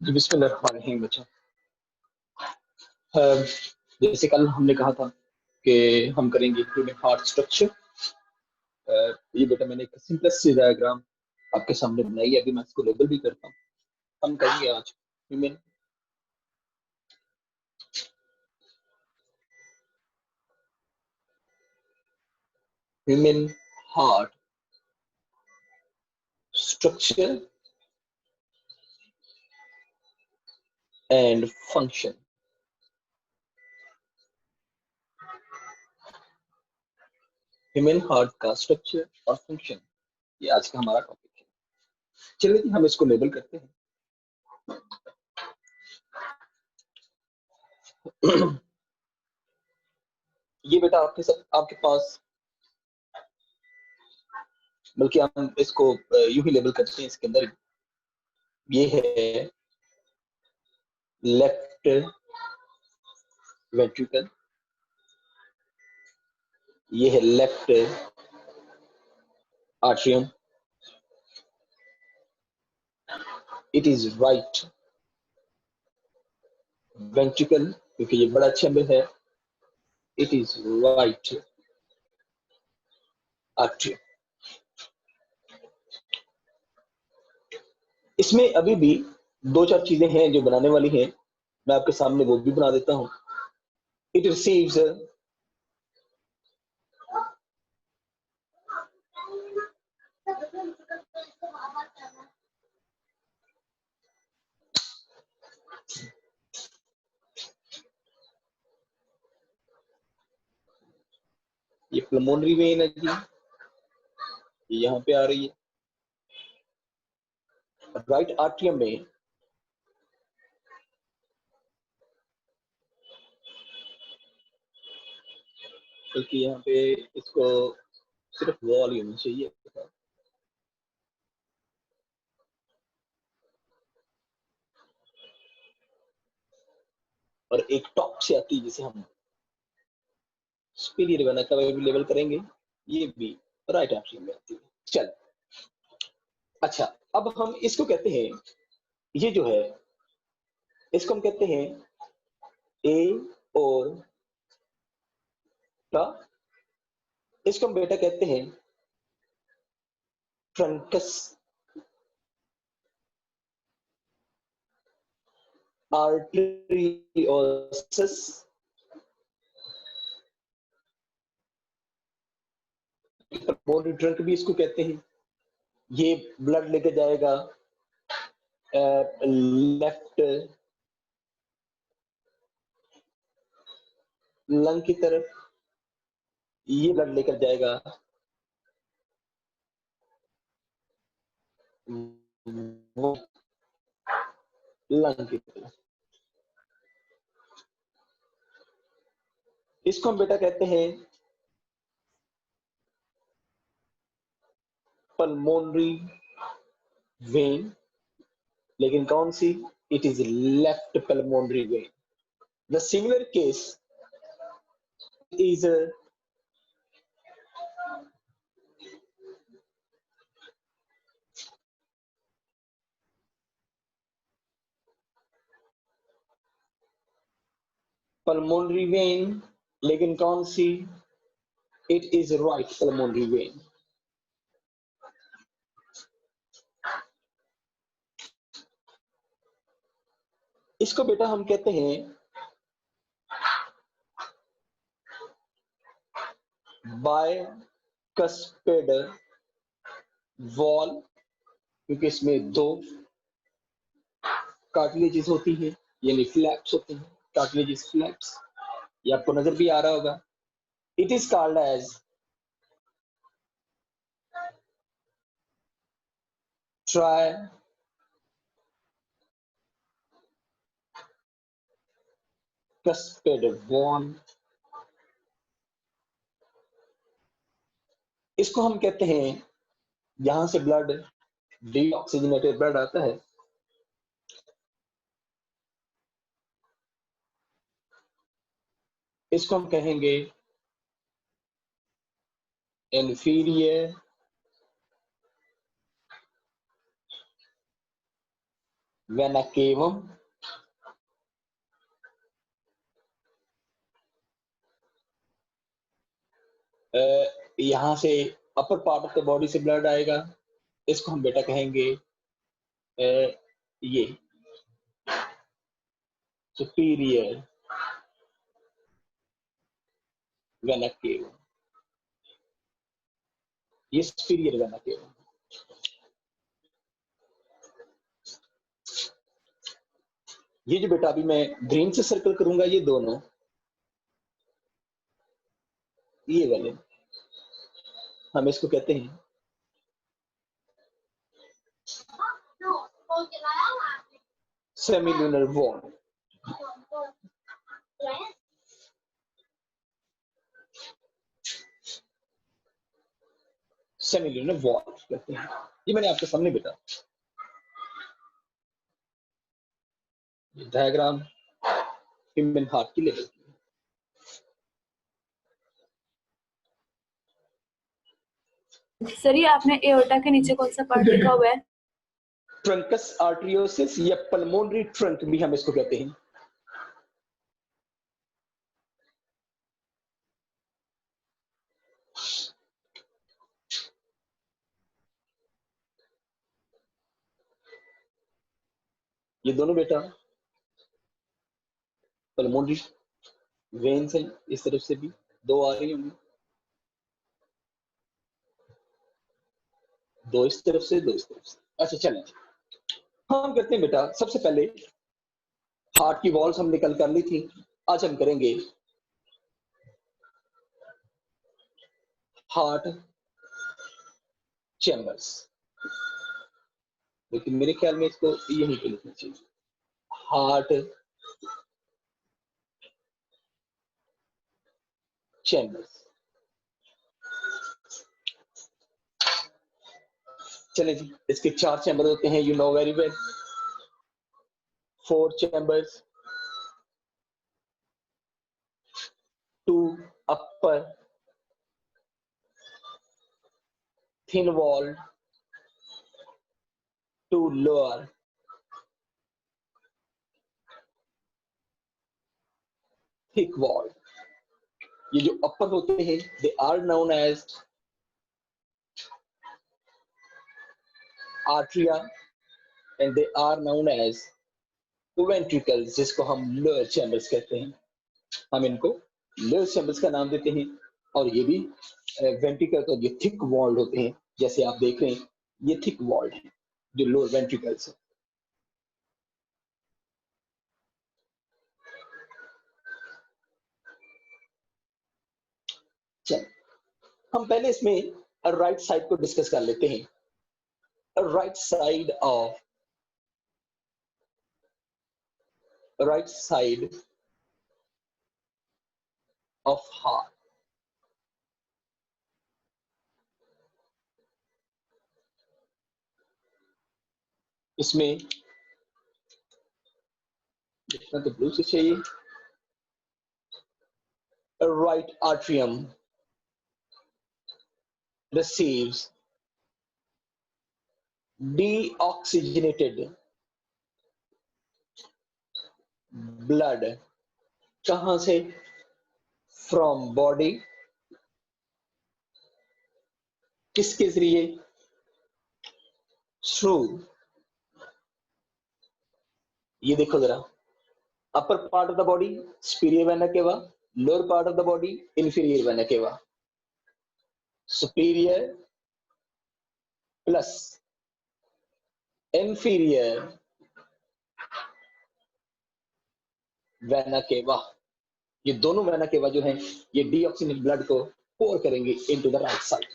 जी बिस्मिल्लाहिर्रहमानिर्रहीम बच्चों। जैसे कल हमने कहा था कि हम करेंगे ह्यूमन हार्ट स्ट्रक्चर। ये बेटा मैंने एक सिंपलेस्ट सी डायग्राम आपके सामने बनाई है, अभी मैं इसको लेबल भी करता हूँ। हम करेंगे आज human heart structure and function. Human heart का स्ट्रक्चर और फंक्शन, ये आज का हमारा टॉपिक है। चलिए जी हम इसको लेबल करते हैं। ये बेटा आपके पास, बल्कि हम इसको यूं ही लेबल करते हैं। इसके अंदर ये है लेफ्ट वेंट्रिकल, ये है left atrium, it is right ventricle क्योंकि ये बड़ा चैम्बर है, it is right atrium। इसमें अभी भी दो चार चीजें हैं जो बनाने वाली हैं, मैं आपके सामने वो भी बना देता हूं। it receives ये pulmonary vein है जी, ये यहाँ पे आ रही है। राइट आर्टियम में बल्कि यहाँ पे इसको सिर्फ वॉल्यूम चाहिए और एक टॉप से आती है जिसे हम सुपीरियर वेना का भी लेवल करेंगे, ये भी राइट आर्टियम में आती है। चल अच्छा, अब हम इसको कहते हैं, ये जो है इसको हम कहते हैं ए और का, इसको हम बेटा कहते हैं ट्रंकस आर्टेरियोसस। पल्मोनरी ट्रंक भी इसको कहते हैं। ये ब्लड लेके जाएगा लेफ्ट लंग की तरफ, ये ब्लड लेकर जाएगा लंग की तरफ। इसको हम बेटा कहते हैं पल्मोनरी वेन, लेकिन कौन सी? It is left pulmonary vein. The similar case is pulmonary vein, लेकिन कौन सी? It is right pulmonary vein. इसको बेटा हम कहते हैं बायकस्पेड वॉल, क्योंकि इसमें दो कार्टिलेजेस होती है, यानी फ्लैप्स होते हैं, कार्टिलेजेस फ्लैप्स। ये आपको नजर भी आ रहा होगा। It is called as tricuspid valve. इसको हम कहते हैं, यहां से ब्लड डीऑक्सीजनेटेड ब्लड आता है, इसको हम कहेंगे इंफीरियर, वेना केवम, यहां से अपर पार्ट ऑफ द बॉडी से ब्लड आएगा, इसको हम बेटा कहेंगे ये सुपीरियर वेना केवम, ये सुपीरियर वेना केवम। ये जो बेटा अभी मैं ग्रीन से सर्कल करूंगा, ये दोनों, ये वाले हम इसको कहते हैं सेमिलुनर वॉल। सेमिलुनर वॉल कहते हैं। ये मैंने आपके सामने बेटा डायग्राम ह्यूमन हार्ट की लेवल की। सर ये आपने एओर्टा के नीचे कौन सा पार्ट लिखा हुआ है? ट्रंकस आर्टरियोसिस या पल्मोनरी ट्रंक भी हम इसको कहते हैं। ये दोनों बेटा पल्मोनरी वेन्स हैं, इस तरफ से भी दो आ रही होंगी, दो इस तरफ से, दो इस तरफ से। अच्छा चलें, हम करते हैं बेटा सबसे पहले हार्ट की वॉल्स हम निकल कर ली थी, आज हम करेंगे हार्ट चैम्बर्स। लेकिन मेरे ख्याल में इसको यहीं पे लिखना चाहिए, हार्ट चैम्बर्स। चले जी, इसके 4 चैम्बर होते हैं, you know very well. 4 chambers, 2 upper thin wall, 2 lower thick wall। ये जो अपर होते हैं they are known as atria and they are known as ventricles, जिसको हम लोअर चैम्बर्स कहते हैं। हम इनको लोअर चैम्बर्स का नाम देते हैं। और ये भी वेंट्रिकल तो ये थिक वॉल्ड होते हैं, जैसे आप देख रहे हैं ये थिक वॉल्ड है जो लोअर वेंट्रिकल्स है। चल हम पहले इसमें राइट साइड को डिस्कस कर लेते हैं। Right side of heart. इसमें देखना तो ब्लू से चाहिए। Right atrium receives deoxygenated blood कहां से? From body. किसके जरिए? थ्रू, ये देखो जरा, अपर part of the body superior vena cava, lower part of the body inferior vena cava। superior plus inferior vena cava, ये दोनों वेना केवा जो हैं ये डीऑक्सीनेटेड ब्लड को पोर करेंगे इनटू द राइट साइड।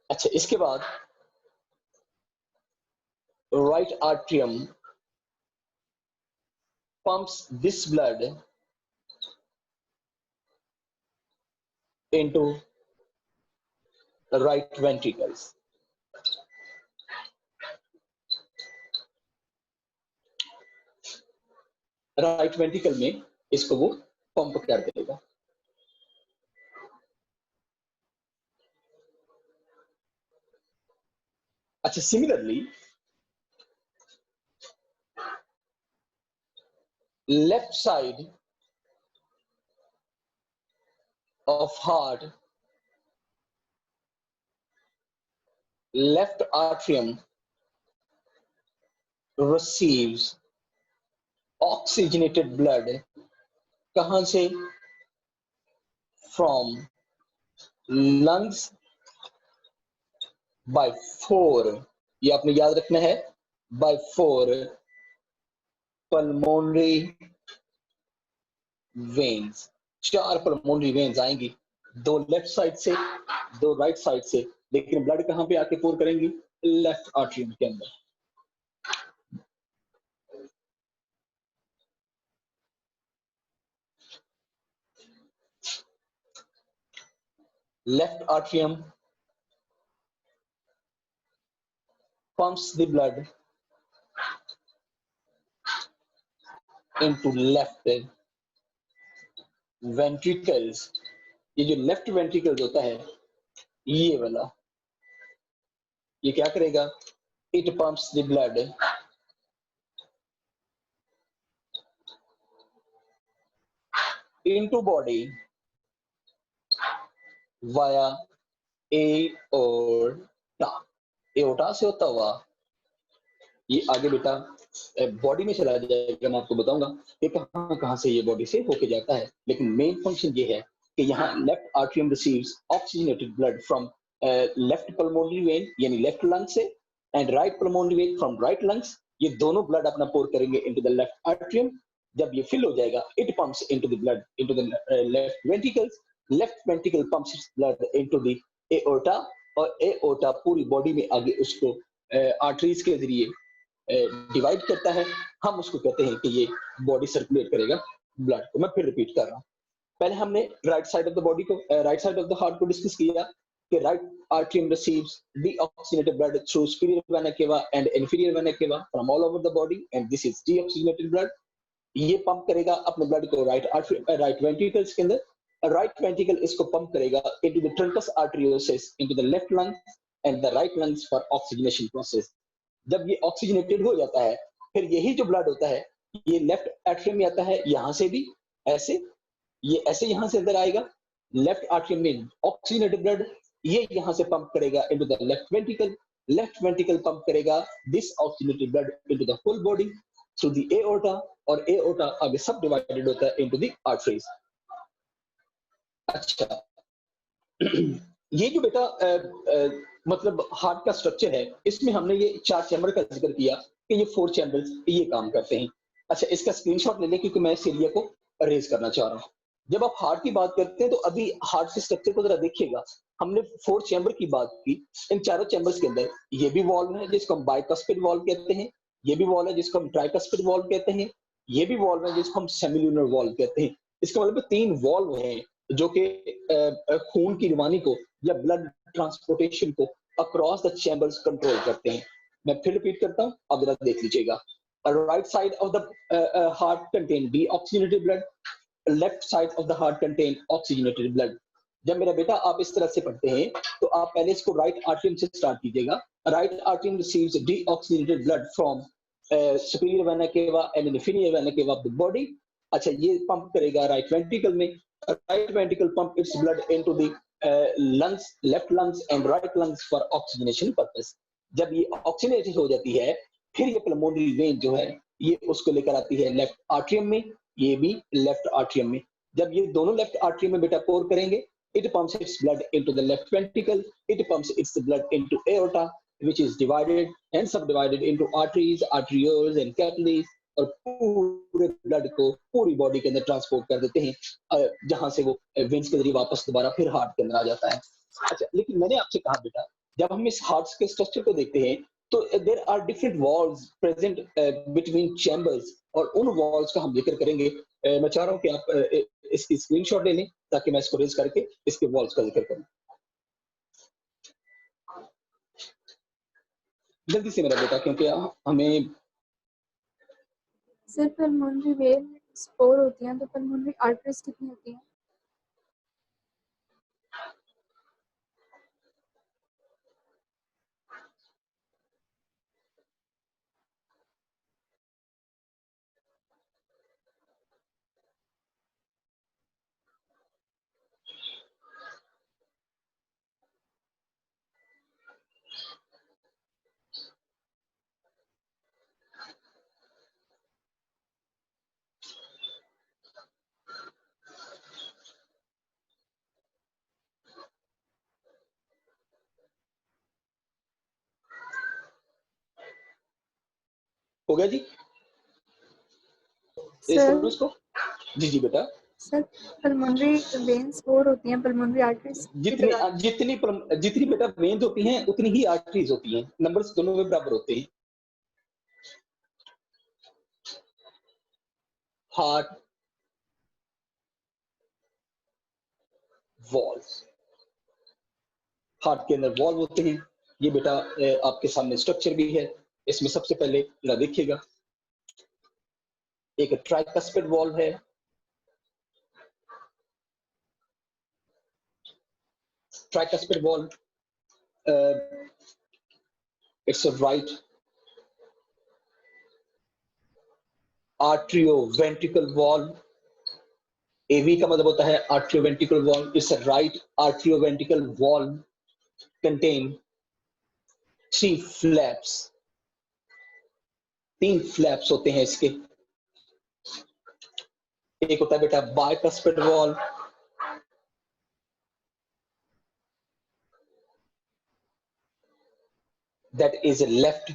अच्छा, इसके बाद right atrium pumps this blood into right ventricles. Right ventricle में इसको वो पंप कर देगा। अच्छा, similarly left side of heart, left atrium receives oxygenated blood कहां से? from lungs by 4, ये आपने याद रखना है, by 4 pulmonary veins, 4 pulmonary veins आएंगी, 2 लेफ्ट साइड से, 2 राइट साइड से, लेकिन ब्लड कहां पे आके पोर करेंगी? लेफ्ट आर्टरियम के अंदर। Left atrium pumps the blood into left ventricles. ये जो लेफ्ट वेंट्रिकल्स होता है, ये वाला, ये क्या करेगा? It pumps the blood into body via aorta. Aorta से होता हुआ ये आगे बेटा बॉडी में चला जाएगा। मैं आपको बताऊंगा कि कहां से ये बॉडी से होके जाता है, लेकिन मेन फंक्शन ये है कि यहाँ left atrium receives oxygenated blood from left pulmonary when यानी लेफ्ट लंग से, and right pulmonary when from right lungs. ये दोनों ब्लड अपना पोर करेंगे इनटू द लेफ्ट आर्टरियम। जब ये फिल हो जाएगा, it pumps into the blood into the left ventricles, left ventricle pumps blood into the aorta, और एओर्टा पूरी बॉडी में आगे उसको आर्टरीज के जरिए डिवाइड करता है। हम उसको कहते हैं कि ये बॉडी सर्कुलेट करेगा ब्लड को। मैं फिर रिपीट कर रहा हूँ, पहले हमने right side of the body को, right side of the heart को डिस्कस किया कि right atrium receives deoxygenated blood through superior vena cava and inferior vena cava from all over the body, and this is deoxygenated blood. ये pump करेगा अपने blood को right ventricles के अंदर। Right ventricle इसको पंप करेगा into the truncus arteriosus into the left lung and the right lungs for oxygenation process. जब ये ऑक्सीजनेटेड हो जाता है, फिर यही जो ब्लड होता है ये लेफ्ट एट्रियम में आता है, यहां से भी ऐसे, ये ऐसे यहां से अंदर आएगा, लेफ्ट एट्रियम में ऑक्सीजनेटेड ब्लड ये यहां से पंप करेगा into the left ventricle, left ventricle pump करेगा this oxygenated blood into the whole body through the aorta, और एओर्टा आगे सब डिवाइडेड होता है इनटू द आर्टरीज। अच्छा, ये जो बेटा मतलब हार्ट का स्ट्रक्चर है, इसमें हमने ये 4 चैम्बर का जिक्र किया कि ये 4 चैम्बर्स ये काम करते हैं। अच्छा, इसका स्क्रीनशॉट ले लें क्योंकि मैं इस एरिया को रेज करना चाह रहा हूँ। जब आप हार्ट की बात करते हैं तो अभी हार्ट के स्ट्रक्चर को जरा देखिएगा। हमने 4 चैम्बर की बात की, इन चारों चैम्बर्स के अंदर ये भी वॉल्व है जिसको हम बाइकस्पिड वॉल्व कहते हैं, ये भी वॉल्व है जिसको हम ट्राइकस्पिड वॉल्व कहते हैं, ये भी वॉल्व है जिसको हम सेमिल्यूनर वॉल्व कहते हैं। इसका मतलब 3 वॉल्व हैं जो कि खून की रवानी को या ब्लड ट्रांसपोर्टेशन को अक्रॉस द चैम्बर्स कंट्रोल करते हैं। मैं फिर रिपीट करता हूं, अब जरा देख लीजिएगा। Right side of the heart contain deoxygenated blood, left side of the heart contain oxygenated blood. जब मेरा बेटा आप इस तरह से पढ़ते हैं तो आप पहले इसको राइट आर्टरियम से स्टार्ट कीजिएगा। Right atrium receives deoxygenated blood from superior vena cava and inferior vena केवा ऑफ द बॉडी। अच्छा, ये पंप करेगा राइट वेंट्रिकल में, right ventricle pump its blood into the lungs, left lungs and right lungs for oxygenation purpose। जब ये oxygenated हो जाती है, फिर ये pulmonary vein जो है ये उसको लेकर आती है लेफ्ट आर्टरियम में, ये भी लेफ्ट आर्टरियम में। जब ये दोनों लेफ्ट आर्टरियम में बेटा पोर करेंगे, it pumps its blood into the left ventricle, it pumps its blood into aorta which is divided and subdivided into arteries, arterioles and capillaries, और पूरे ब्लड को पूरी बॉडी के अंदर ट्रांसपोर्ट कर देते हैं, जहां से वो वेन्स के जरिए वापस दोबारा फिर हार्ट के अंदर आ जाता है। अच्छा, लेकिन मैंने आपसे कहा बेटा, जब हम इस हार्ट के स्ट्रक्चर को देखते हैं तो there are different walls present between chambers, और उन वॉल्स का हम जिक्र करेंगे मैं चाह रहा हूं कि आप इसकी स्क्रीनशॉट ले लें ताकि मैं इसको रेज करके इसके वॉल्स का जिक्र करूं। जल्दी से मेरा बेटा, क्योंकि हमें सर पल्मोनरी वेन्स 4 होती हैं, तो पल्मोनरी आर्टरीज कितनी होती हैं? हो गया जी, रेज सर करूं इसको? जी जी बेटा। सर पल्मोनरी वेन्स 4 होती हैं, पल्मोनरी आर्टरीज की जितनी तादाद? जितनी बेटा वेन्स होती हैं उतनी ही आर्टरीज होती हैं, नंबर्स दोनों में बराबर होते हैं। हार्ट वॉल्स, हार्ट के अंदर वॉल्व होते हैं। ये बेटा आपके सामने स्ट्रक्चर भी है। इसमें सबसे पहले जरा देखिएगा, एक ट्राइकस्पिड वॉल्व है, tricuspid valve, it's a right atrioventricular valve. AV का मतलब होता है atrioventricular valve. It's a right atrioventricular valve contain 3 flaps, 3 flaps होते हैं इसके। एक होता है बेटा bicuspid valve, that is left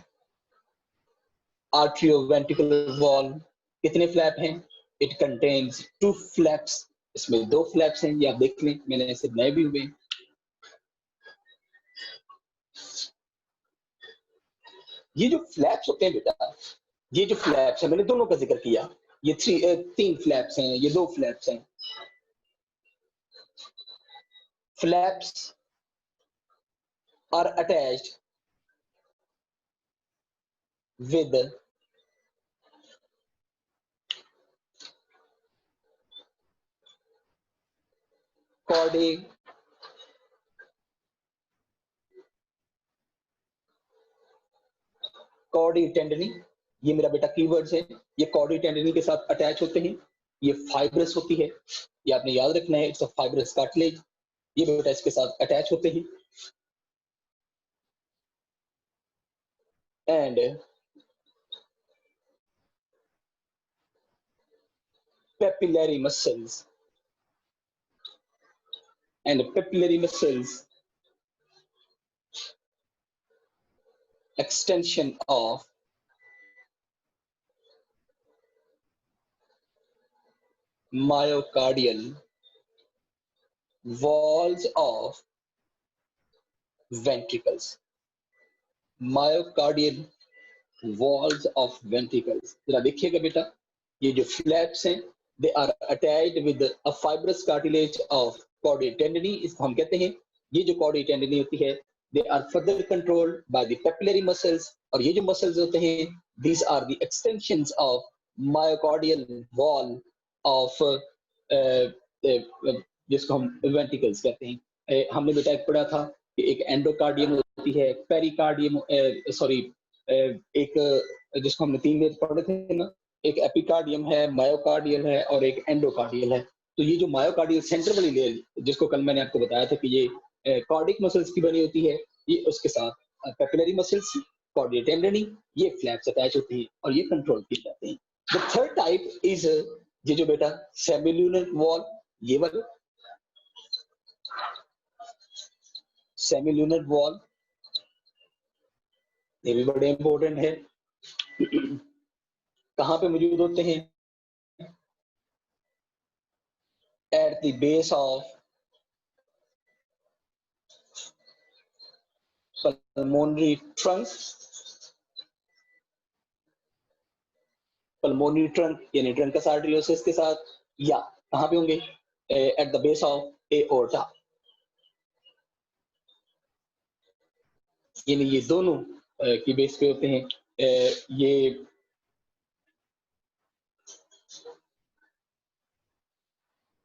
atrioventricular valve. कितने फ्लैप हैं? इट कंटेन्स 2 फ्लैप्स, इसमें 2 फ्लैप्स हैं, ये आप देख लें, मैंने ऐसे नए भी हुए। ये जो फ्लैप्स होते हैं बेटा, ये जो फ्लैप्स है, मैंने दोनों का जिक्र किया। ये 3 फ्लैप्स हैं, ये 2 फ्लैप्स हैं। Flaps are attached with chordae chordae tendineae. ये मेरा बेटा कीवर्ड्स है, ये कॉर्डी टेंडनी के साथ अटैच होते हैं। ये फाइब्रस होती है, ये आपने याद रखना है, इट्स अ फाइब्रस कार्टिलेज। ये बेटा इसके साथ अटैच होते हैं। And papillary muscles and papillary muscles extension of myocardial walls of ventricles, myocardial walls of ventricles। जरा देखिएगा बेटा, ये जो फ्लैप्स हैं, they are attached with a fibrous cartilage of chordae tendineae. इसको हम कहते हैं, ये जो कॉर्डी टेंडनी होती है, they are further controlled by the papillary muscles. और ये जो मसल्स होते हैं, these are the extensions of myocardial wall of जिसको हम वेंट्रिकल्स कहते हैं। हमने बेटा एक पढ़ा था कि एक एंडोकार्डियम होती है, पेरिकार्डियम, सॉरी, एक जिसको हमने 3 में पढ़े थे ना, एक एपिकार्डियम है, मायोकार्डियल है और एक एंडोकार्डियल है। तो ये जो मायोकार्डियल सेंटर वाली लेयर, जिसको कल मैंने आपको बताया था कि ये कार्डिक मसल्स की बनी होती है, ये उसके साथ कैपिलरी मसल्स, कार्डियल टेंडनी, ये फ्लैप्स अटैच होती हैं और ये कंट्रोल किए जाते हैं। द थर्ड टाइप इज ये जो बेटा सेमिल्यूनर वॉल, ये वाला सेमिल्यूनर वॉल, ये भी बड़े इंपॉर्टेंट है। कहां पे मौजूद होते हैं? at the base of pulmonary trunk pulmonary trunk यानी ट्रंकस आर्टरियोसिस के साथ, या कहाँ पे होंगे, at the base of aorta, यानी ये दोनों की बेस पे होते हैं। ये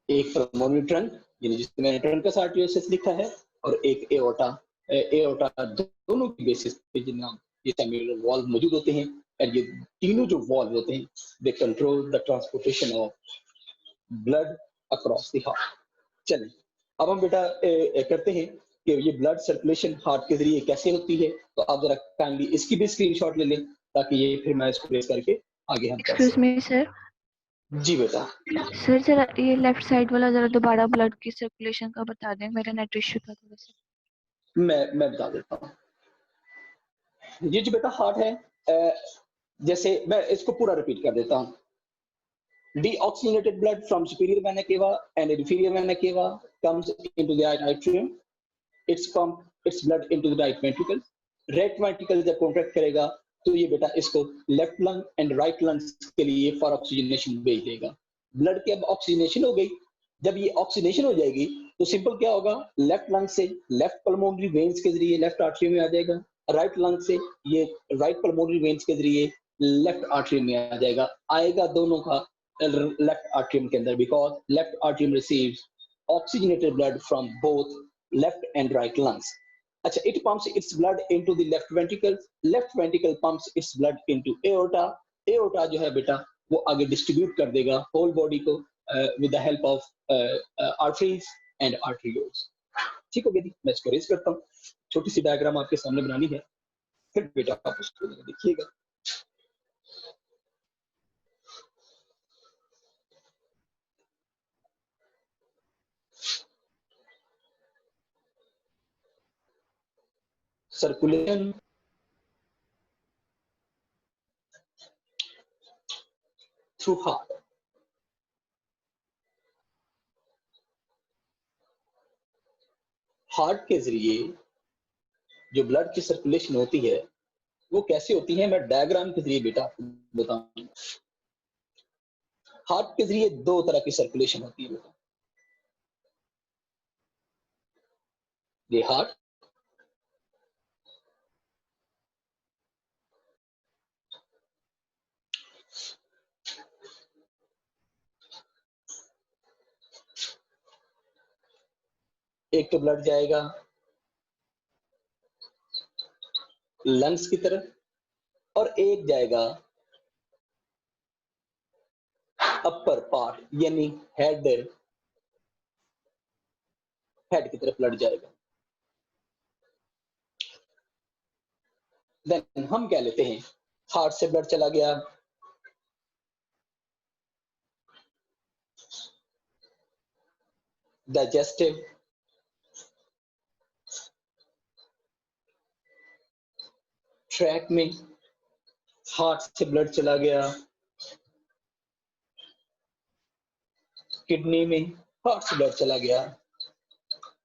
एक पल्मोनरी ट्रंक यानी जिसमें मैंने ट्रंकस आर्टरियोसिस लिखा है, और एक एओर्टा। एओर्टा दोनों की बेसिस पे जिनमें ये सेम्युलर वॉल्व मौजूद होते हैं, और ये तीनों जो वॉल्व होते हैं they control the transportation of blood across the heart. चलिए अब हम बेटा करते हैं कि ये ब्लड सर्कुलेशन हार्ट के जरिए कैसे होती है, तो आप जरा काइंडली इसकी भी स्क्रीनशॉट ले लें ताकि ये फिर मैं इसको प्रेस करके आगे हम कर एक्सक्यूज मी सर। सकें। जी बेटा। सर जरा ये लेफ्ट साइड वाला जरा दोबारा ब्लड की सर्कुलेशन का बता दें, मेरा नेट इश्यू था थोड़ा सा। मैं बता देता हूँ। ये जो बेटा हार्ट है, जैसे मैं इसको पूरा रिपीट कर देता हूँ। Deoxygenated blood from superior vena cava and inferior vena cava comes into the right atrium. It's pump its blood into the right ventricle. Right ventricle जब कॉन्ट्रैक्ट करेगा तो ये बेटा इसको left lung and right lungs के लिए for oxygenation भेज देगा। ब्लड की अब ऑक्सीजनेशन हो गई, जब ये ऑक्सीजनेशन हो जाएगी तो सिंपल क्या होगा, लेफ्ट लंग से लेफ्ट पल्मोनरी वेन्स के जरिए लेफ्ट आर्टरी में आ जाएगा, राइट लंग से ये राइट पल्मोनरी वेन्स के जरिए लेफ्ट आर्टरी में आ जाएगा। आएगा दोनों का लेफ्ट आर्टरियम के अंदर, because left atrium receives oxygenated blood from both left and right lungs. अच्छा, it pumps its blood into the left ventricle. Left ventricle pumps its blood into aorta. Aorta जो है बेटा वो आगे डिस्ट्रीब्यूट कर देगा होल बॉडी को with the help of arteries and arterioles. ठीक हो गया, मैं इसको रेज करता हूँ। छोटी सी डायग्राम आपके सामने बनानी है, फिर बेटा आप उसको देखिएगा। circulation through heart. हार्ट के जरिए जो ब्लड की सर्कुलेशन होती है वो कैसे होती है, मैं डायग्राम के जरिए बेटा आपको बताऊं। हार्ट के जरिए दो तरह की सर्कुलेशन होती है बेटा। ये हार्ट एक तो ब्लड जाएगा लंग्स की तरफ और एक जाएगा अपर पार्ट यानी हेड की तरफ ब्लड जाएगा। देन हम क्या लेते हैं, हार्ट से ब्लड चला गया डाइजेस्टिव ट्रैक में, हार्ट से ब्लड चला गया किडनी में, हार्ट से ब्लड चला गया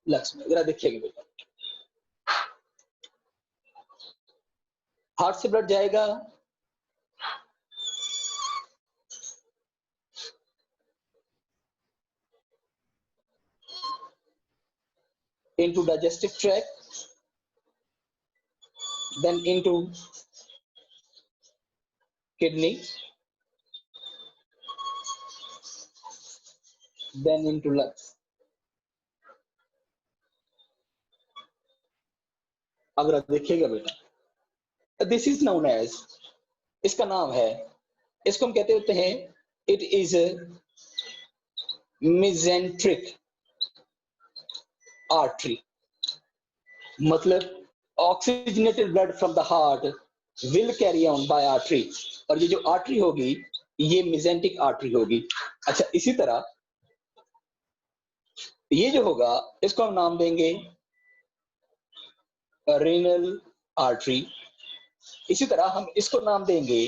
लंग्स में। जरा देखिएगा बेटा, हार्ट से ब्लड जाएगा into digestive tract, then into kidney, then into lungs. अगर आप देखिएगा बेटा, दिस इज नोन एज, इसका नाम है, इसको हम कहते होते हैं इट इज मेसेंट्रिक आर्टरी। मतलब oxygenated blood from the heart will carry on by artery, और ये जो आर्टरी होगी ये मेसेंटिक आर्टरी होगी। अच्छा, इसी तरह ये जो होगा इसको हम नाम देंगे रीनल आर्टरी। इसी तरह हम इसको नाम देंगे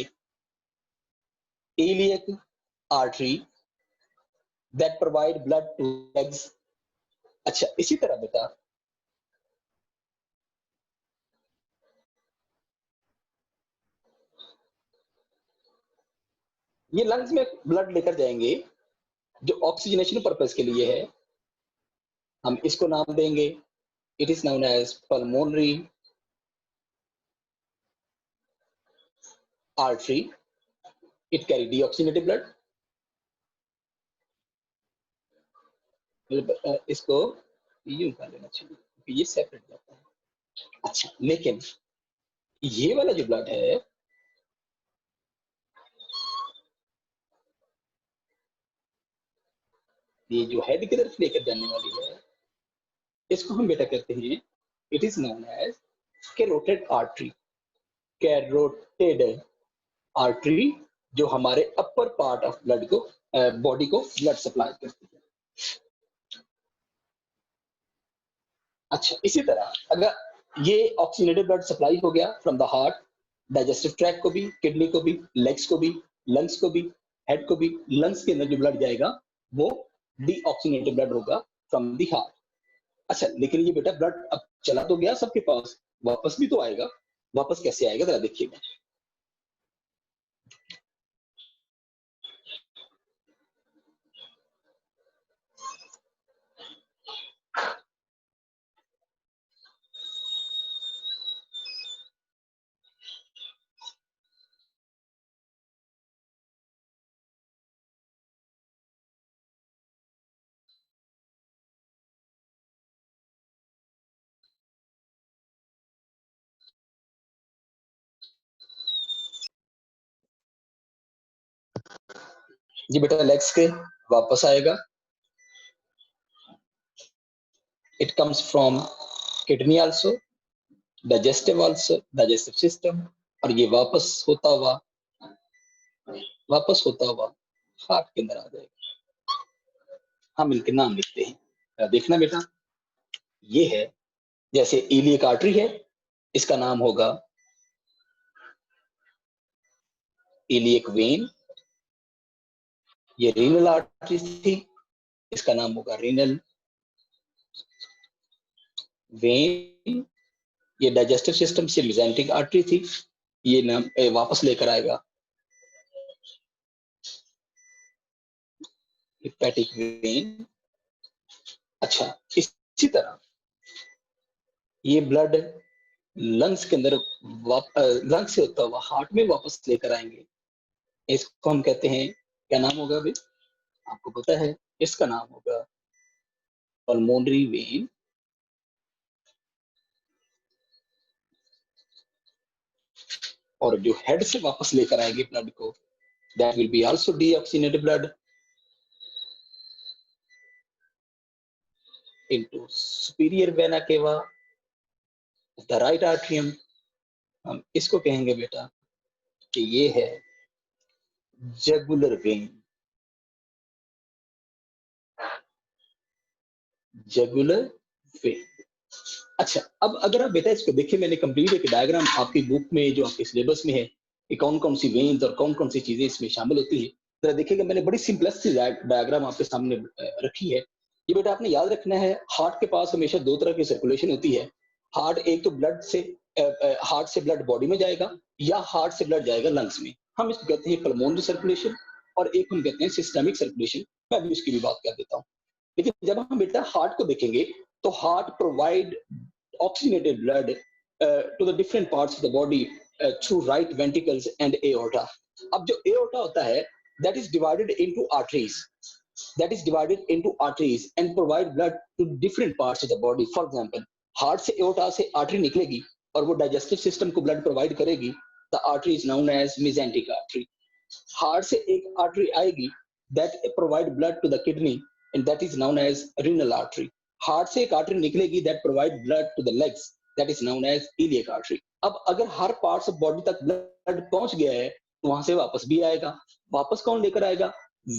iliac artery that provide blood to legs। अच्छा, इसी तरह बेटा ये लंग्स में ब्लड लेकर जाएंगे जो ऑक्सीजनेशन पर्पस के लिए है। हम इसको नाम देंगे, it is known as pulmonary artery, it carry deoxygenated blood. इसको यूं कर लेना चाहिए, ये सेपरेट जाता है। अच्छा, लेकिन ये वाला जो ब्लड है, ये जो हेड की तरफ लेकर जाने वाली है, इसको हम बेटा कहते हैं, it is known as carotid artery. Carotid artery जो हमारे अपर पार्ट ऑफ ब्लड को, बॉडी को ब्लड सप्लाई करती है। अच्छा, इसी तरह अगर ये ऑक्सीजनेटेड ब्लड सप्लाई हो गया from the heart, digestive tract को भी, किडनी को भी, लेग्स को भी, लंग्स को भी, हेड को भी, लंग्स के अंदर जो ब्लड जाएगा वो डीऑक्सीजनेटेड ब्लड होगा फ्रॉम द हार्ट। अच्छा, लेकिन ये बेटा ब्लड अब चला तो गया सबके पास, वापस भी तो आएगा। वापस कैसे आएगा जरा देखिएगा। ये बेटा लेग्स के वापस आएगा, it comes from kidney also, digestive also, digestive system, और ये वापस होता हुआ हार्ट के अंदर आ जाएगा। हम इनके नाम लिखते हैं, देखना बेटा। ये है जैसे इलियक आर्टरी है, इसका नाम होगा इलियक वेन। ये रीनल आर्टरी थी, इसका नाम होगा रीनल वेन। ये डाइजेस्टिव सिस्टम से मेसेंटिक आर्टरी थी, ये नाम वापस लेकर आएगा हेपेटिक वेन। अच्छा, इसी तरह ये ब्लड लंग्स के अंदर लंग्स से होता हुआ हार्ट में वापस लेकर आएंगे। इसको हम कहते हैं, क्या नाम होगा अभी आपको पता है? इसका नाम होगा पल्मोनरी वेन। और जो हेड से वापस लेकर आएंगे ब्लड को, that will be also deoxygenated blood into superior vena केवा, द राइट आर्ट्रियम। हम इसको कहेंगे बेटा कि ये है जगुलर वेन। जगुलर वेन। अच्छा, अब अगर आप बेटा इसको देखिए, मैंने कंप्लीट एक डायग्राम आपकी बुक में जो आपके सिलेबस में है कि कौन कौन सी वेन्स और कौन कौन सी चीजें इसमें शामिल होती है, जरा देखिएगा। मैंने बड़ी सिंपलेस्ट सी डायग्राम आपके सामने रखी है। ये बेटा आपने याद रखना है, हार्ट के पास हमेशा दो तरह की सर्कुलेशन होती है। हार्ट एक तो ब्लड से, हार्ट से ब्लड बॉडी में जाएगा, या हार्ट से ब्लड जाएगा लंग्स में। हम इसको कहते हैं पल्मोनरी सर्कुलेशन, और एक हम कहते हैं सिस्टमिक सर्कुलेशन। मैं अभी उसकी भी बात कर देता हूँ। लेकिन जब हम बेटा हार्ट को देखेंगे, तो heart provide oxygenated blood to the different parts of the body through right ventricles and aorta. अब जो aorta होता है, that is divided into arteries. That is divided into arteries and provide blood to different parts of the body. For example, heart से aorta से artery निकलेगी और वो digestive system को blood provide करेगी. The artery is known as mesenteric artery. Heart से एक artery आएगी that provide blood to the kidney and that is known as renal artery. Heart से एक आर्टरी निकलेगी that provide blood to the legs, that is known as iliac artery. अब अगर हर parts of body तक blood पहुंच गया है, तो वहां से वापस भी आएगा। वापस कौन लेकर आएगा?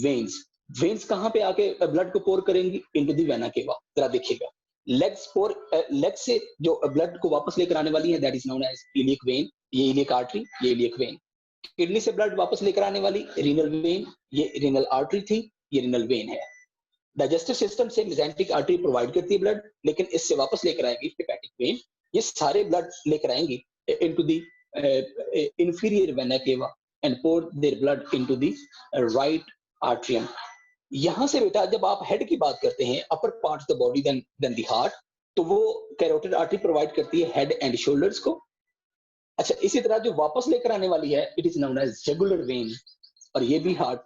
वेन्स। वेन्स कहां पे आके ब्लड को पोर करेंगी? Into the vena cava. जरा देखिएगा, लेग से जो ब्लड को वापस लेकर आने वाली है, that is known as iliac vein. ये इलियक आर्टरी, ये इलियक वेन। किडनी से ब्लड वापस लेकर आने वाली रीनल वेन, ये रीनल आर्टरी थी, ये रीनल वेन है। डाइजेस्टिव सिस्टम से मेसेंटिक आर्टरी प्रोवाइड करती है ब्लड, लेकिन इससे वापस लेकर आएंगी हेपेटिक वेन। ये सारे ब्लड लेकर आएंगी इनटू द इंफीरियर वेना केवा and pour their blood into the right atrium. यहाँ से बेटा जब आप हेड की बात करते हैं, upper part of the body then the heart, तो वो कैरोटिड आर्टरी प्रोवाइड करती है हेड एंड शोल्डर्स को। अच्छा, इसी तरह जो वापस लेकर आने वाली है, it is known as jugular vein, और ये भी हार्ट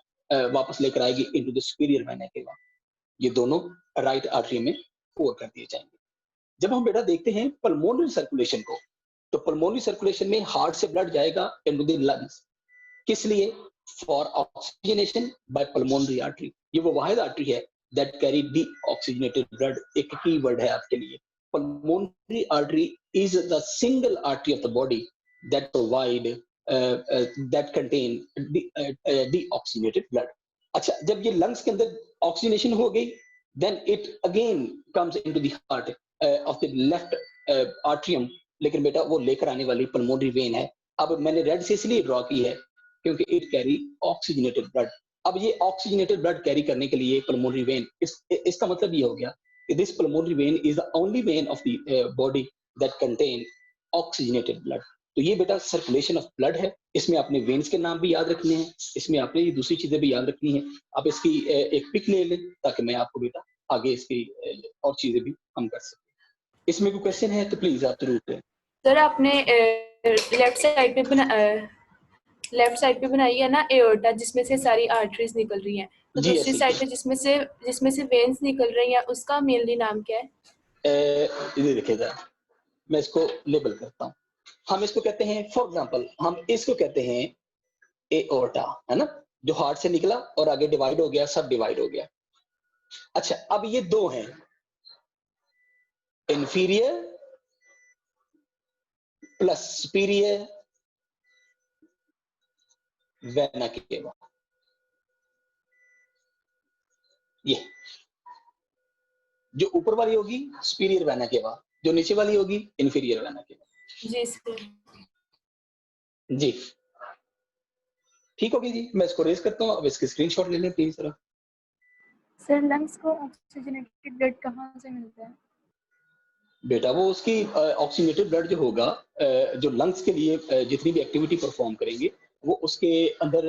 वापस लेकर आएगी इनटू द सुपीरियर वेना केवा। ये दोनों राइट आर्टरी में पोर कर दिए जाएंगे। जब हम बेटा देखते हैं पल्मोनरी सर्कुलेशन को, तो पल्मोनरी सर्कुलेशन में हार्ट से ब्लड जाएगा इनटू द लंग्स, किस लिए? For oxygenation by pulmonary artery. ये वो वाहिद आर्टरी है that carry deoxygenated blood. एक की वर्ड है आपके लिए, pulmonary artery is the single artery of the body that provide that contain deoxygenated blood. अच्छा, जब ये lungs के अंदर ऑक्सीजनेशन हो गई, then it again comes into the heart of the left atrium, लेकिन बेटा वो लेकर आने वाली pulmonary vein है। अब मैंने रेड से इसलिए ड्रॉ की है क्योंकि it carry oxygenated blood। अब ये oxygenated blood कैरी करने के लिए pulmonary vein, इसका मतलब ये हो गया this pulmonary vein is the only vein of the body that contain oxygenated blood। तो ये बेटा सर्कुलेशन ऑफ ब्लड है। इसमें आपने वेन्स के नाम भी याद रखने हैं, इसमें आपने ये दूसरी चीजें भी याद रखनी है। आप इसकी एक पिक ले लें ताकि मैं आपको बेटा आगे इसकी और चीजें भी हम कर सकें। इसमें कोई क्वेश्चन है तो प्लीज आप जरूर करें। सर आपने लेफ्ट साइड पे बनाई है ना एओर्टा, जिसमें से सारी आर्टरीज निकल रही हैं, तो दूसरी साइड पे जिसमें से वेन्स निकल रही हैं, उसका मेनली नाम क्या है? ये देखिएगा, मैं इसको लेबल करता हूँ। हम इसको कहते हैं, फॉर एग्जांपल हम इसको कहते हैं एओर्टा, है ना, जो हार्ट से निकला और आगे डिवाइड हो गया, सब डिवाइड हो गया। अच्छा, अब ये दो हैं, इंफीरियर प्लस सुपीरियर वेना केवा। ये जो ऊपर वाली होगी सुपीरियर वेना केवा, जो नीचे वाली होगी इंफीरियर वेना केवा। जी सर। जी ठीक होगी जी, मैं इसको रेज करता हूँ। अब इसकी स्क्रीनशॉट ले लें प्लीज जरा। सर लंग्स को ऑक्सीजनेटेड ब्लड कहाँ से मिलता है? बेटा वो उसकी ऑक्सीजनेटेड ब्लड जो होगा, जो लंग्स के लिए जितनी भी एक्टिविटी परफॉर्म करेंगे, वो उसके अंदर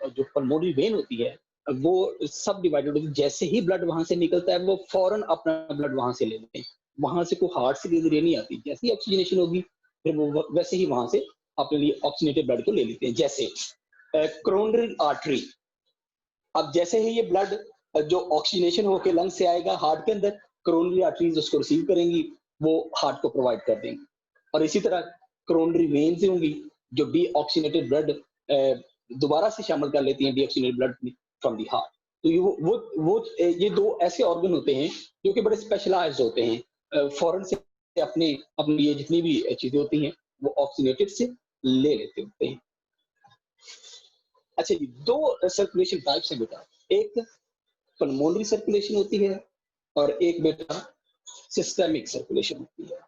जो पल्मोनरी वेन होती है वो सब डिवाइडेड होती है। जैसे ही ब्लड वहां से निकलता है वो फौरन अपना ब्लड वहां से ले लेते हैं, वहां से कोई हार्ट से धीरे नहीं आती। जैसे ही ऑक्सीजनेशन होगी फिर वो वैसे ही वहां से अपने लिए ऑक्सीजनेटेड ब्लड को ले लेते हैं। जैसे कोरोनरी आर्टरी, अब जैसे ही ये ब्लड जो ऑक्सीजनेशन होकर लंग से आएगा हार्ट के अंदर, कोरोनरी आर्टरीज उसको रिसीव करेंगी, वो हार्ट को प्रोवाइड कर देंगे। और इसी तरह कोरोनरी वेन्स होंगी जो डीऑक्सीजनेटेड ब्लड दोबारा से शामिल कर लेती हैं deoxygenated blood from the heart. तो ये दो ऐसे ऑर्गन होते हैं जो कि बड़े स्पेशलाइज्ड होते हैं, फौरन से अपने ये जितनी भी चीजें होती हैं वो ऑक्सीजनेटेड से ले लेते होते हैं। अच्छा जी, दो सर्कुलेशन टाइप्स हैं बेटा, एक पल्मोनरी सर्कुलेशन होती है और एक बेटा सिस्टेमिक सर्कुलेशन होती है।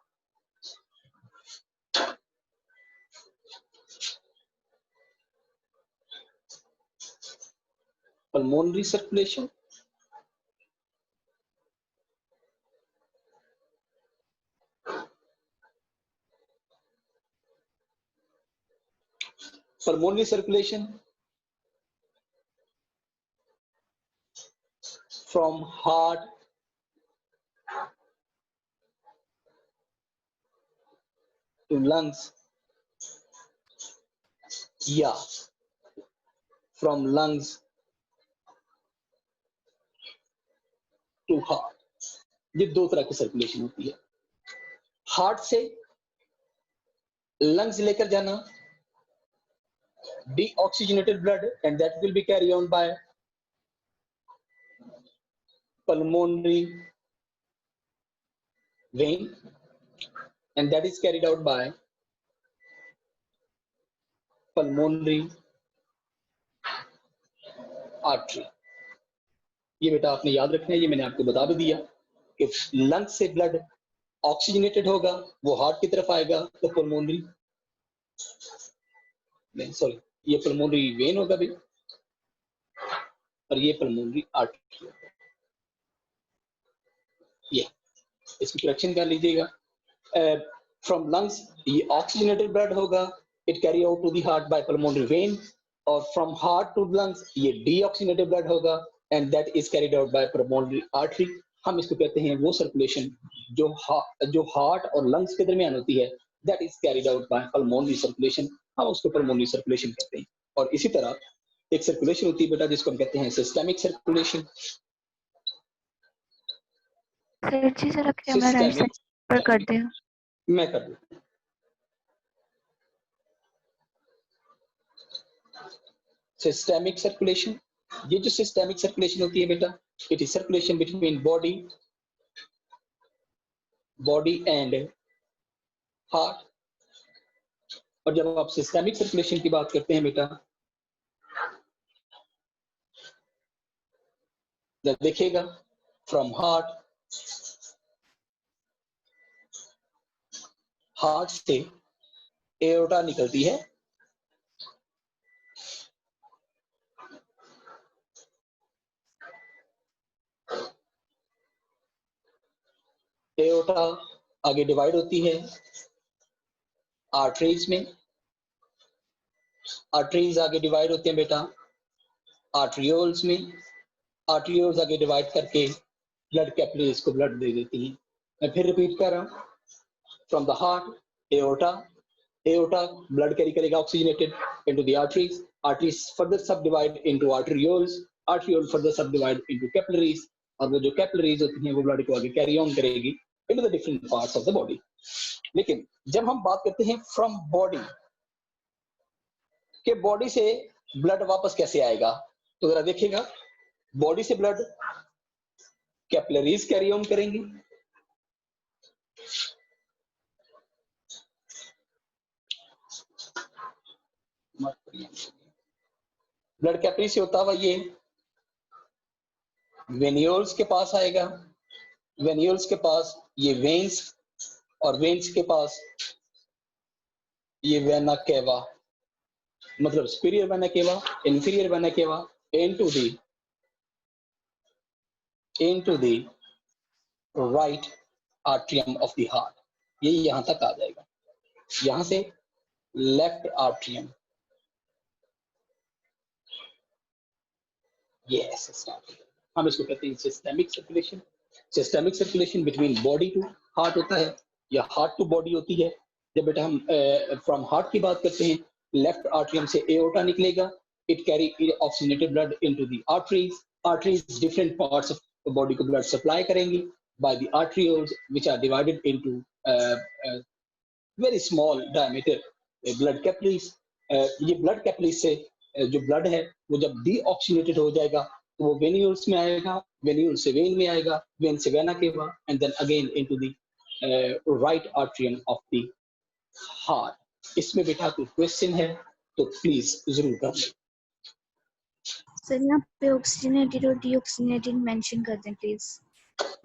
Pulmonary circulation from heart to lungs, या from lungs to heart। ये दो तरह की सर्कुलेशन होती है। हार्ट से लंग्स लेकर जाना deoxygenated blood and that will be carried on by pulmonary vein and that is carried out by pulmonary artery। ये बेटा आपने याद रखना है, ये मैंने आपको बता भी दिया कि लंग से ब्लड ऑक्सीजनेटेड होगा, वो हार्ट की तरफ आएगा तो पल्मोनरी सॉरी ये पल्मोनरी वेन होगा भी और ये पल्मोनरी आर्टरी होगा। ये इसकी करेक्शन कर लीजिएगा। फ्रॉम लंग्स ये ऑक्सीजनेटेड ब्लड होगा, it carry out to the heart by pulmonary vein और फ्रॉम हार्ट टू लंग्स ये डीऑक्सीनेटेड ब्लड होगा and that is carried out by pulmonary artery. हम इसको कहते हैं वो सर्कुलेशन जो हार्ट और लंग्स के दरमियान होती है, that is carried out by pulmonary circulation. हम उसको पल्मोनरी सर्कुलेशन कहते हैं। और इसी तरह एक सर्कुलेशन होती है बेटा जिसको हम कहते हैं सिस्टेमिक सर्कुलेशन। सर जी जरा कैमरा राइट साइड पर कर दें। मैं कर दूं। सिस्टेमिक सर्कुलेशन, ये जो सिस्टेमिक सर्कुलेशन होती है बेटा, it is circulation between body and heart. और जब आप सिस्टेमिक सर्कुलेशन की बात करते हैं बेटा, जब देखिएगा फ्रॉम हार्ट से एओर्टा निकलती है, एओर्टा आगे डिवाइड होती है आर्टरीज में, आर्टरीज आगे डिवाइड होते हैं बेटा आर्ट्रियोल्स में, आर्ट्रियोल्स आगे डिवाइड करके ब्लड कैपिलरीज को ब्लड दे देती हैं। मैं फिर रिपीट कर रहा हूँ, from the heart aorta, aorta blood carry करेगा oxygenated into the arteries, arteries further subdivide into arterioles, arteriole further subdivide into capillaries, और वो जो capillaries होती हैं वो blood को आगे carry on करेगी into the different parts of the body। लेकिन जब हम बात करते हैं from body के body से blood वापस कैसे आएगा, तो जरा देखिएगा body से blood capillaries carry on करेंगी, ब्लड कैपिलरी से होता हुआ ये वेन्यूल्स के पास आएगा, वेन्यूल्स के पास ये वेन्स, और वेन्स के पास ये वेना केवा, मतलब सुपीरियर वेना केवा, इंफीरियर वेना केवा into the right atrium of the heart। ये यहां तक आ जाएगा, यहां से लेफ्ट आर्ट्रियम, यस हम इसको कहते हैं systemic circulation. Systemic circulation between body to heart होता है या हार्ट टू बॉडी होती है। जब बेटा हम फ्रॉम हार्ट की बात करते हैं, लेफ्ट आर्ट्रियम से एओर्टा निकलेगा, it carry oxygenated blood into the arteries, arteries different parts of body को ब्लड सप्लाई करेंगी by the arterioles which are divided into very small diameter blood capillaries. ये blood capillaries से जो blood है वो जब डीऑक्सीनेटेड हो जाएगा तो वो वेन्यूल्स में आएगा, वेन्यूल से वेन में आएगा, वेन से vena cava and then again into the right atrium of the heart. इसमें बेटा कोई क्वेश्चन है तो प्लीज जरूर कर लें। सर यहाँ पे ऑक्सीजनेटेड और डीऑक्सीजनेटेड मेंशन कर दें प्लीज।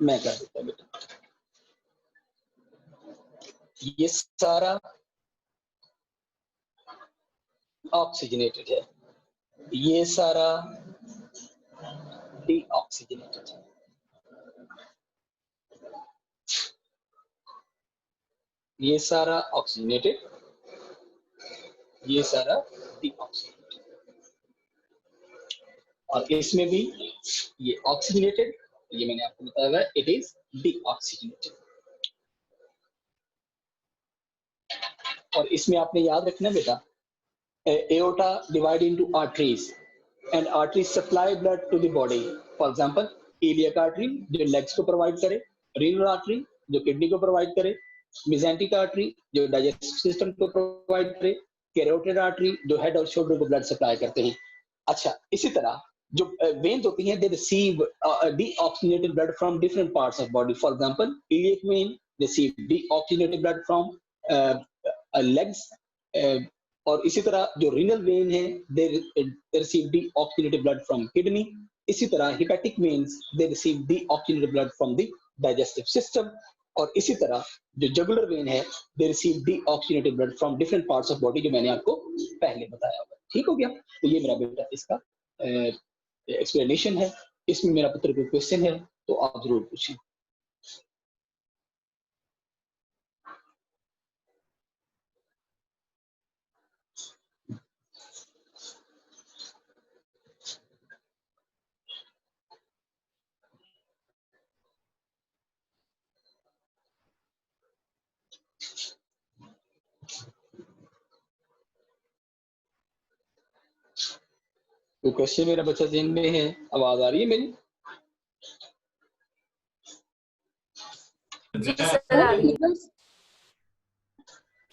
मैं कर देता हूँ बेटा, ये सारा ऑक्सीजनेटेड है, ये सारा डीऑक्सीजनेटेड है। ये सारा ऑक्सीजनेटेड, ये सारा डीऑक्सीजनेटेड, और इसमें भी ये ऑक्सीजनेटेड, ये मैंने आपको बताया इट इज डीऑक्सीजनेटेड। और इसमें आपने याद रखना बेटा, aorta divide into arteries and arteries supply blood to the body। for example iliac artery जो legs को provide करे, renal artery जो kidney को provide करे, mesenteric artery जो digestive system को provide करे, carotid artery जो head और shoulder को blood supply करते हैं। अच्छा, इसी तरह जो veins होती हैं, they receive deoxygenated blood from different parts of body। for example iliac vein receive deoxygenated blood from legs, और इसी तरह जो रीनल वेन है they receive deoxygenated blood from kidney. इसी तरह hepatic veins they receive deoxygenated blood from the digestive system. और इसी तरह जो जुगुलर वेन है they receive deoxygenated blood from different parts of body, जो मैंने आपको पहले बताया हुआ। ठीक हो गया? तो ये मेरा बेटा इसका एक्सप्लेनेशन है। इसमें मेरा पुत्र कोई क्वेश्चन है तो आप जरूर पूछें। तो क्वेश्चन मेरा बच्चा जेन में है, आवाज आ रही है मेरी? जी सर आ रही है।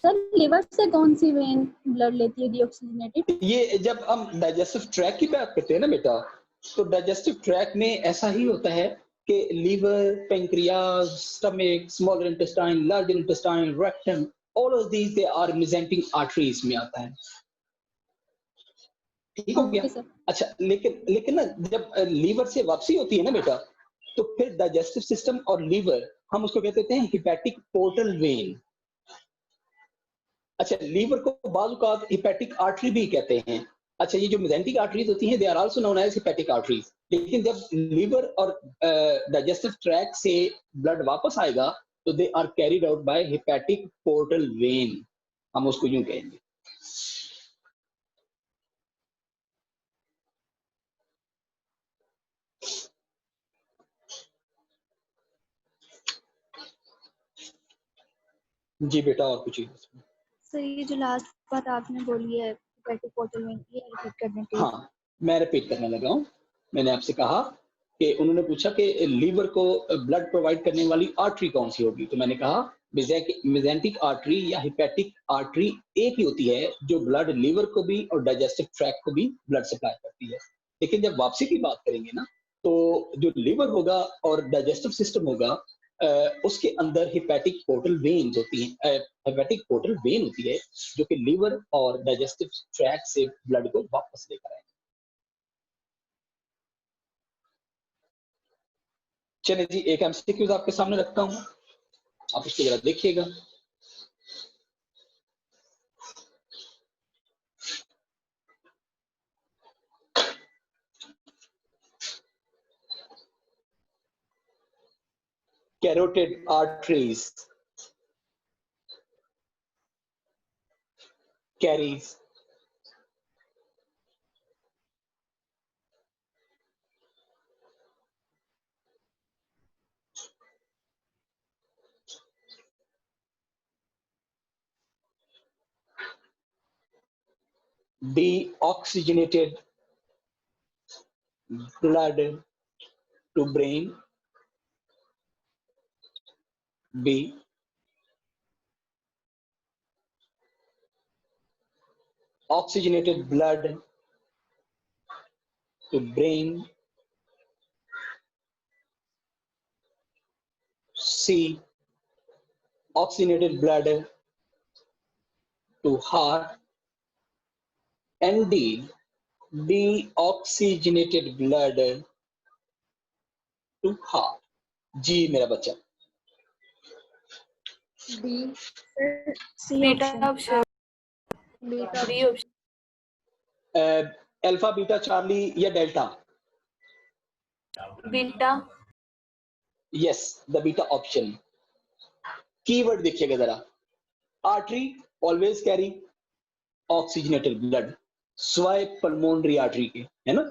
सर लिवर से कौन सी वेन ब्लड लेती है डीऑक्सीजनेटेड? ये जब हम डाइजेस्टिव ट्रैक की बात करते हैं ना बेटा, तो डाइजेस्टिव ट्रैक में ऐसा ही होता है कि liver, pancreas, stomach, small intestine, large intestine, rectum, all of these they are mesenteric arteries में आता है। ठीक हो गया? Okay sir. अच्छा, लेकिन लेकिन ना जब लीवर से वापसी होती है ना बेटा, तो फिर डाइजेस्टिव सिस्टम और लीवर हम उसको कहते हैं हिपैटिक पोर्टल वेन। अच्छा, लीवर को बाज़ औक़ात हिपैटिक आर्टरी भी कहते हैं। अच्छा, ये जो मेसेंटिक आर्टरीज होती हैं, they are also known as hepatic arteries. लेकिन जब लीवर और डाइजेस्टिव ट्रैक से ब्लड वापस आएगा, तो they are carried out by hepatic portal vein, हम उसको यूं कहेंगे। जी बेटा, और कुछ? सर ये जो लास्ट बात आपने बोली है हिपैटिक पोर्टल वेन की, रिपीट करने के लिए। हाँ, मैं रिपीट करने लगा हूँ। मैंने आपसे कहा कि उन्होंने पूछा कि लीवर को ब्लड प्रोवाइड करने वाली आर्टरी कौन सी होगी, तो मैंने कहा मेसेंटिक आर्टरी या हिपैटिक आर्टरी एक ही होती है जो ब्लड लीवर को भी और डाइजेस्टिव ट्रैक्ट को भी ब्लड सप्लाई करती है। लेकिन जब वापसी की बात करेंगे ना, तो जो लीवर होगा और डाइजेस्टिव सिस्टम होगा, उसके अंदर हिपैटिक पोर्टल वेन्स होती हैं, हिपैटिक पोर्टल वेन होती है जो कि लीवर और डाइजेस्टिव ट्रैक्ट से ब्लड को वापस लेकर आए। चलिए जी, एक एमसीक्यूज आपके सामने रखता हूं, आप इसको जरा देखिएगा। Carotid arteries carries deoxygenated blood to brain. B, oxygenated blood to brain. C, oxygenated blood to heart. And D, deoxygenated blood to heart. जी मेरा बच्चा। D sir, C beta option. Option, beta B option, alpha, beta, charlie या delta? Beta. Yes, the beta option. Keyword देखिएगा जरा, artery always carry oxygenated blood, स्वाय pulmonary artery के, है ना।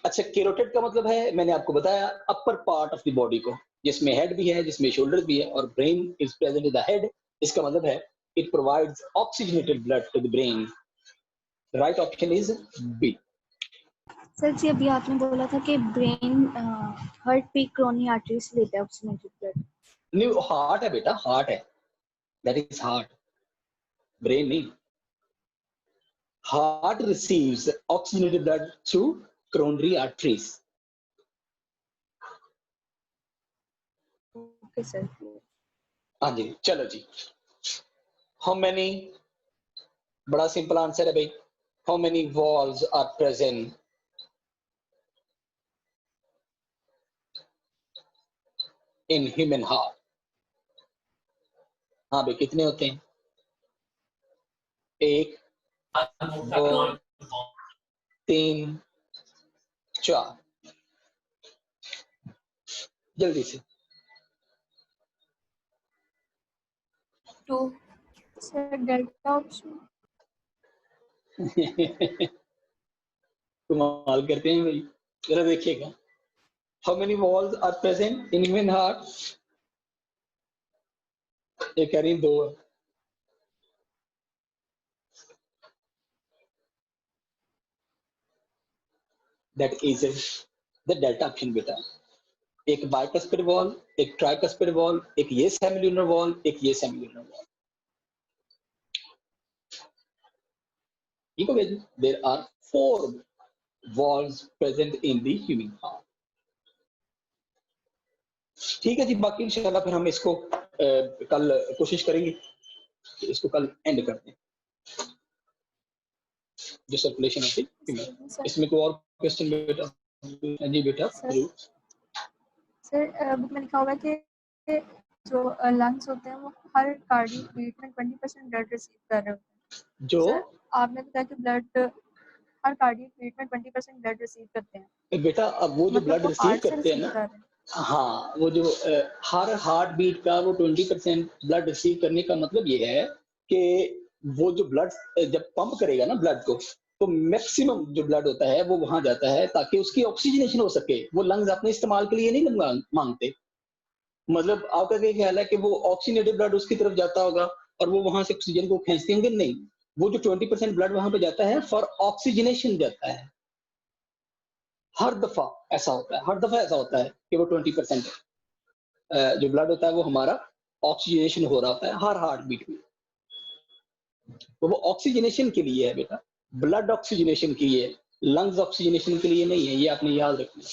अच्छा, कैरोटिड का मतलब है, मैंने आपको बताया, अपर पार्ट ऑफ द बॉडी को, जिसमें हेड भी है, जिसमें शोल्डर भी है, और brain is present in the head. इसका मतलब है it provides oxygenated blood to the brain. Right option is B. Sir जी अभी आपने बोला था कि ब्रेन हार्ट पे क्रोनी आर्टरी से लेता है ऑक्सीजनेटेड ब्लड। नहीं, हार्ट है बेटा, हार्ट है, दैट इज हार्ट, ब्रेन नहीं। Heart receives oxygenated blood through coronary arteries. Okay sir. हाँ जी, चलो जी। हाउ मेनी, बड़ा सिंपल आंसर है भाई, how many walls are present in human heart? हाँ भाई, कितने होते हैं? 1, 2, 3, 4। जल्दी से। 2, सर डेल्टा ऑप्शन। कमाल करते हैं भाई, जरा देखिएगा, how many walls are present in human heart? ये कह रही 2 है। That is the delta option बेटा। एक बाइकस्पिड वॉल, एक ट्राइकस्पिड वॉल, एक ये सेमिल्यूनर वॉल, एक ये सेमिल्यूनर वॉल। ठीक हो गया जी। There are 4 walls present in the human heart. ठीक है जी, बाकी इंशाल्लाह फिर हम इसको कल कोशिश करेंगे कि इसको कल एंड कर दें, जो सर्कुलेशन होती है। इसमें कोई और क्वेश्चन बेटा? जी बेटा जरूर। सर बुक में लिखा हुआ है कि जो लंग्स होते हैं वो हर कार्डियक बीट में 20% ब्लड रिसीव कर रहे होते हैं। जो सर आपने बताया कि ब्लड हर कार्डियक बीट में 20% ब्लड रिसीव करते हैं। बेटा अब वो जो मतलब ब्लड वो रिसीव हार्ट से करते हैं रिसीव ना, कर रहे हैं। हाँ वो जो हर हार्ट बीट का वो 20% ब्लड रिसीव करने का मतलब ये है कि वो जो ब्लड जब पंप करेगा ना ब्लड को, तो मैक्सिमम जो ब्लड होता है वो वहां जाता है ताकि उसकी ऑक्सीजनेशन हो सके। वो लंग्स अपने इस्तेमाल के लिए नहीं मांगते। मतलब आपका क्या ख्याल है कि वो ऑक्सीजनेटेड ब्लड उसकी तरफ जाता होगा और वो वहां से ऑक्सीजन को खींचते होंगे? नहीं, वो जो 20% ब्लड वहां पे जाता है फॉर ऑक्सीजनेशन जाता है। हर दफा ऐसा होता है, हर दफा ऐसा होता है कि वो 20% जो ब्लड होता है वो हमारा ऑक्सीजनेशन हो रहा होता है हर हार्ट बीट में। तो वो ऑक्सीजनेशन के लिए है बेटा, ब्लड ऑक्सीजनेशन के लिए, लंग्स ऑक्सीजनेशन के लिए नहीं है, ये आपने याद रखना।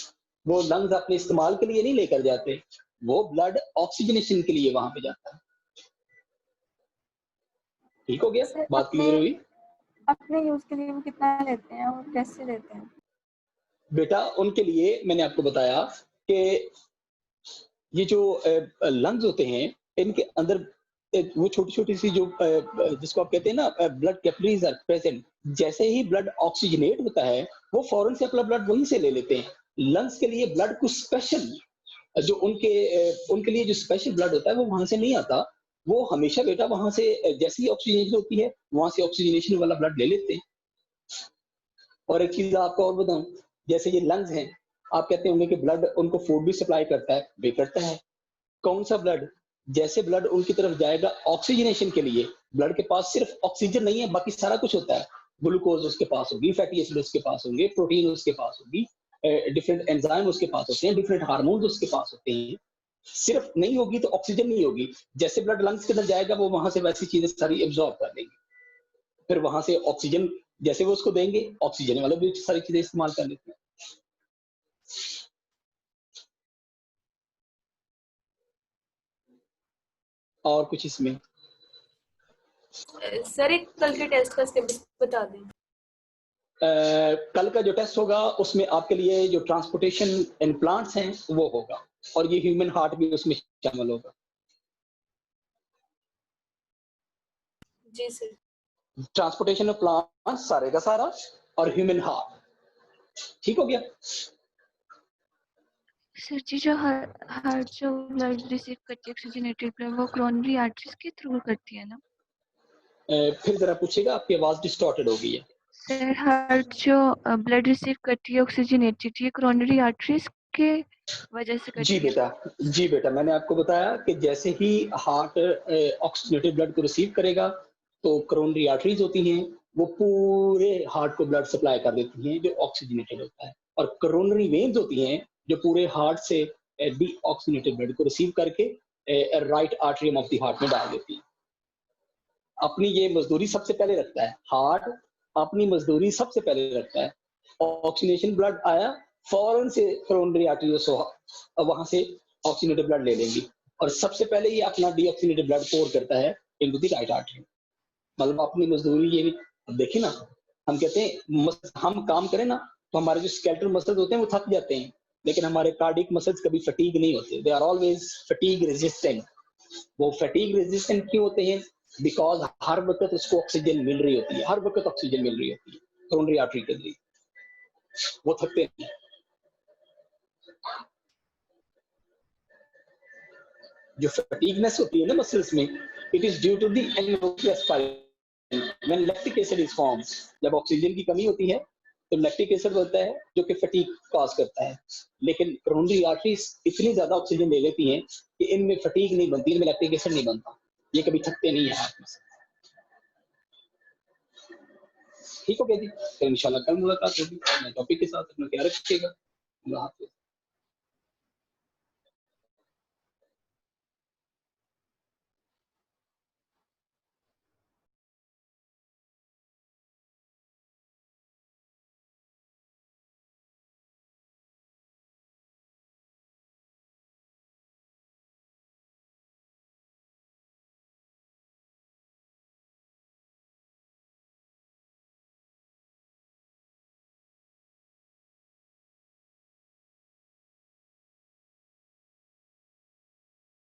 वो लंग्स अपने इस्तेमाल के लिए नहीं लेकर जाते, वो ब्लड ऑक्सीजनेशन के लिए वहां पे जाता है। ठीक हो गया, सर बात क्लियर हुई? अपने यूज के लिए वो कितना लेते हैं और कैसे लेते हैं? बेटा उनके लिए मैंने आपको बताया कि ये जो लंग्स होते हैं इनके अंदर वो छोटी छोटी सी जो जिसको आप कहते हैं ना ब्लड कैपिलरीज आर प्रेजेंट। जैसे ही ब्लड ऑक्सीजनेट होता है वो फौरन से अपना ब्लड वहीं से ले लेते हैं। लंग्स के लिए ब्लड कुछ स्पेशल जो उनके लिए जो स्पेशल ब्लड होता है वो वहां से नहीं आता। वो हमेशा बेटा वहां से जैसी ऑक्सीजनेशन होती है वहां से ऑक्सीजनेशन वाला ब्लड ले लेते हैं। और एक चीज आपको और बताऊं, जैसे ये लंग्स हैं, आप कहते होंगे कि ब्लड उनको फूड भी सप्लाई करता है, भी करता है। कौन सा ब्लड? जैसे ब्लड उनकी तरफ जाएगा ऑक्सीजनेशन के लिए, ब्लड के पास सिर्फ ऑक्सीजन नहीं है, बाकी सारा कुछ होता है। ग्लूकोज उसके पास होगी, फैटी एसिड उसके पास होंगे, प्रोटीन उसके पास होगी, डिफरेंट एंजाइम उसके पास होते हैं, डिफरेंट हार्मोन्स उसके पास होते हैं। सिर्फ नहीं होगी तो ऑक्सीजन नहीं होगी। जैसे ब्लड लंग्स के अंदर जाएगा वो वहां से वैसी चीजें सारी एब्जॉर्ब कर लेंगे, फिर वहां से ऑक्सीजन जैसे वो उसको देंगे, ऑक्सीजन वाले भी सारी चीजें इस्तेमाल कर लेते हैं। और कुछ इसमें? सर एक कल के टेस्ट का स्टेप बता दें। कल का जो टेस्ट होगा उसमें आपके लिए जो ट्रांसपोर्टेशन इन प्लांट्स हैं वो होगा, और ये ह्यूमन हार्ट भी उसमें शामिल होगा। जी सर। ट्रांसपोर्टेशन ऑफ प्लांट्स सारे का सारा और ह्यूमन हार्ट। ठीक हो गया? सर जी जो हार्ट जो ब्लड रिसीव करती है ऑक्सीजनेटेड ब्लड वो कोरोनरी आर्टरीज के थ्रू करती है ना? फिर जरा पूछेगा, आपकी आवाज डिस्टॉर्टेड हो गई है। सर हार्ट जो ब्लड रिसीव करती है ऑक्सीजनेटेड ये कोरोनरी आर्टरीज के वजह से करती जी है? बेटा, जी बेटा, मैंने आपको बताया कि जैसे ही हार्ट ऑक्सीजनेटेड ब्लड को रिसीव करेगा तो कोरोनरी आर्टरीज होती हैं, वो पूरे हार्ट को ब्लड सप्लाई कर देती हैं जो ऑक्सीजनेटेड होता है, और कोरोनरी वेन्स होती हैं जो पूरे हार्ट से डीऑक्सीजनेटेड ब्लड को रिसीव करके right atrium of the heart में डाल देती है। अपनी ये मजदूरी सबसे पहले रखता है, हार्ट अपनी मजदूरी सबसे पहले रखता है। ऑक्सीजनेशन ब्लड आया, फौरन से कोरोनरी आर्टरीज वहां से ऑक्सीजनेटेड ब्लड ले लेंगी, और सबसे पहले ये अपना डीऑक्सीजनेटेड ब्लड पोर करता है इनटू द राइट आर्टरी। मतलब अपनी मजदूरी ये भी देखिए ना, हम कहते हैं हम काम करें ना तो हमारे जो स्केलेटल मसल्स होते हैं वो थक जाते हैं, लेकिन हमारे कार्डियक मसल्स कभी फटीग नहीं होते, they are always fatigue resistant. वो फटीग रेजिस्टेंट क्यों होते हैं? बिकॉज हर वक्त उसको ऑक्सीजन मिल रही होती है, हर वक्त ऑक्सीजन मिल रही होती है कोरोनरी आर्टरी के लिए, वो थकते नहीं। जो फटीगनेस होती है ना मसल्स में, it is due to the anaerobic respiration when lactic acid is formed. जब ऑक्सीजन की कमी होती है तो लैक्टिक एसिड होता है जो कि फटीग कॉज करता है, लेकिन कोरोनरी आर्टरीज इतनी ज्यादा ऑक्सीजन ले लेती हैं कि इनमें फटीग नहीं बनती, इनमें लैक्टिक एसिड नहीं बनता, ये कभी थकते नहीं है हार्ट में से। ठीक हो गया जी। फिर इंशाल्लाह कल मुलाकात होगी नए टॉपिक के साथ। अपना ख्याल रखिएगा। अल्लाह हाफिज़।